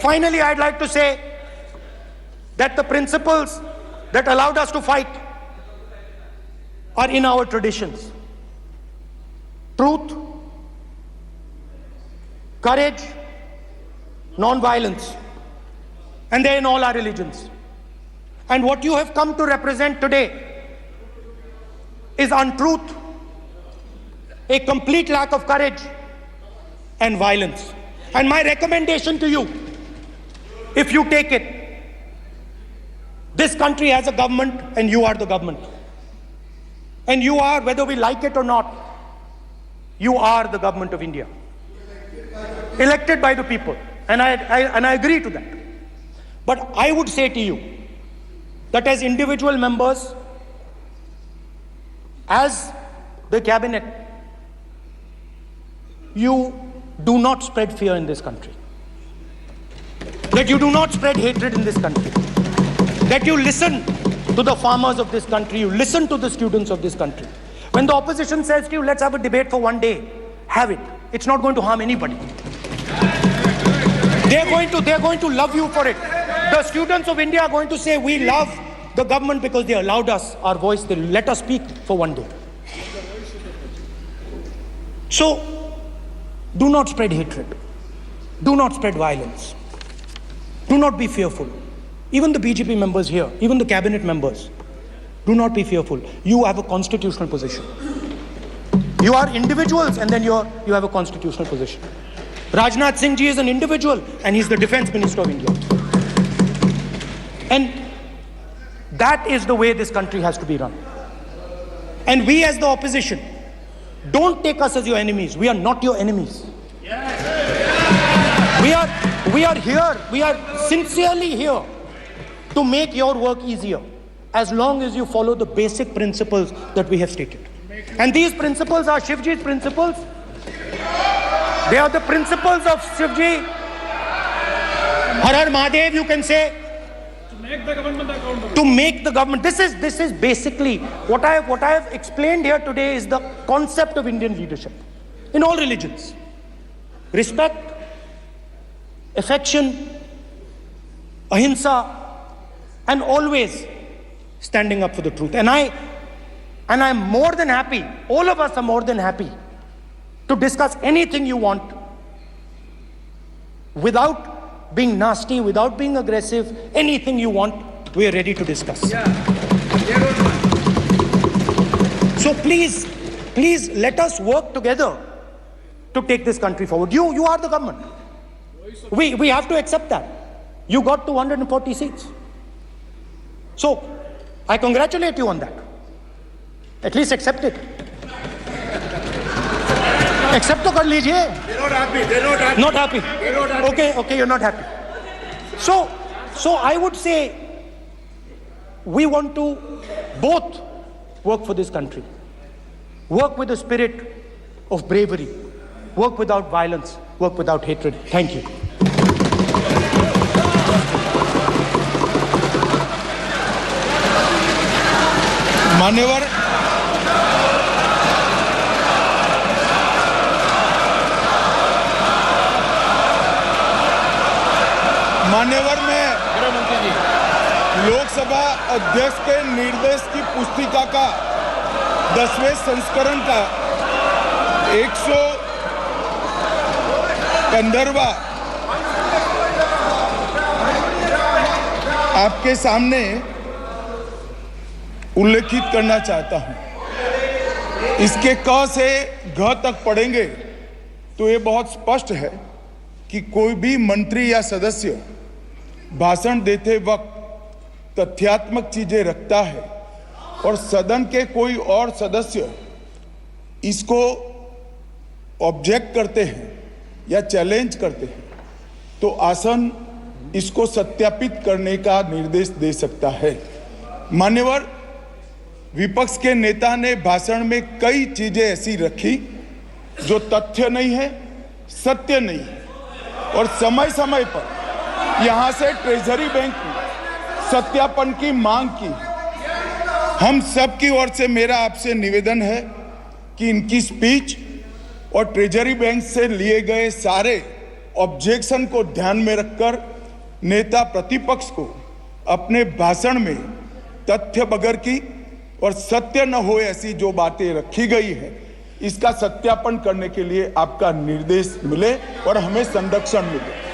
Finally, I'd like to say that the principles that allowed us to fight are in our traditions. Truth, courage, non-violence, and they're in all our religions. And what you have come to represent today is untruth, a complete lack of courage, and violence. And my recommendation to you, if you take it, this country has a government and you are the government. And you are, whether we like it or not, you are the government of India. Elected by the people. And I agree to that. But I would say to you that as individual members, as the cabinet, you do not spread fear in this country. That you do not spread hatred in this country. That you listen to the farmers of this country, you listen to the students of this country. When the opposition says to you, let's have a debate for one day, have it. It's not going to harm anybody. They're going to love you for it. The students of India are going to say, we love the government because they allowed us our voice, they let us speak for one day. So, do not spread hatred. Do not spread violence. Do not be fearful. Even the BJP members here, even the cabinet members, do not be fearful. You have a constitutional position. You are individuals and then you have a constitutional position. Rajnath Singh ji is an individual and he's the Defense Minister of India. And that is the way this country has to be run. And we as the opposition, don't take us as your enemies. We are not your enemies. We are here, we are sincerely here to make your work easier as long as you follow the basic principles that we have stated. And these principles are Shivji's principles. They are the principles of Shivji. Har Har Mahadev, you can say. To make the government accountable. To make the government. This is basically what I have explained here today is the concept of Indian leadership in all religions. Respect, affection, ahimsa, and always standing up for the truth. And I'm more than happy, all of us are more than happy to discuss anything you want without being nasty, without being aggressive, anything you want, we are ready to discuss. So please let us work together to take this country forward. You are the government. We have to accept that. You got 240 seats. So, I congratulate you on that. At least accept it. Accept to kar lijiye. They're not happy. Not happy. Okay, you're not happy. So I would say, we want to both work for this country. Work with the spirit of bravery. Work without violence. Work without hatred. Thank you. मान्यवर में लोकसभा अध्यक्ष के निर्देश की पुस्तिका का 10वें संस्करण का 115वां आपके सामने उल्लेखित करना चाहता हूं। इसके क से घ तक पढ़ेंगे तो ये बहुत स्पष्ट है कि कोई भी मंत्री या सदस्य भाषण देते वक्त तथ्यात्मक चीजें रखता है और सदन के कोई और सदस्य इसको ऑब्जेक्ट करते हैं या चैलेंज करते हैं तो आसन इसको सत्यापित करने का निर्देश दे सकता है। मान्यवर, विपक्ष के नेता ने भाषण में कई चीजें ऐसी रखी जो तथ्य नहीं है, सत्य नहीं है और समय समय पर यहां से ट्रेजरी बैंक में सत्यापन की मांग की। हम सब की ओर से मेरा आपसे निवेदन है कि इनकी स्पीच और ट्रेजरी बैंक से लिए गए सारे ऑब्जेक्शन को ध्यान में रखकर नेता प्रतिपक्ष को अपने भाषण में तथ्य बगैर की और सत्य न हो ऐसी जो बातें रखी गई है इसका सत्यापन करने के लिए आपका निर्देश मिले और हमें संरक्षण मिले।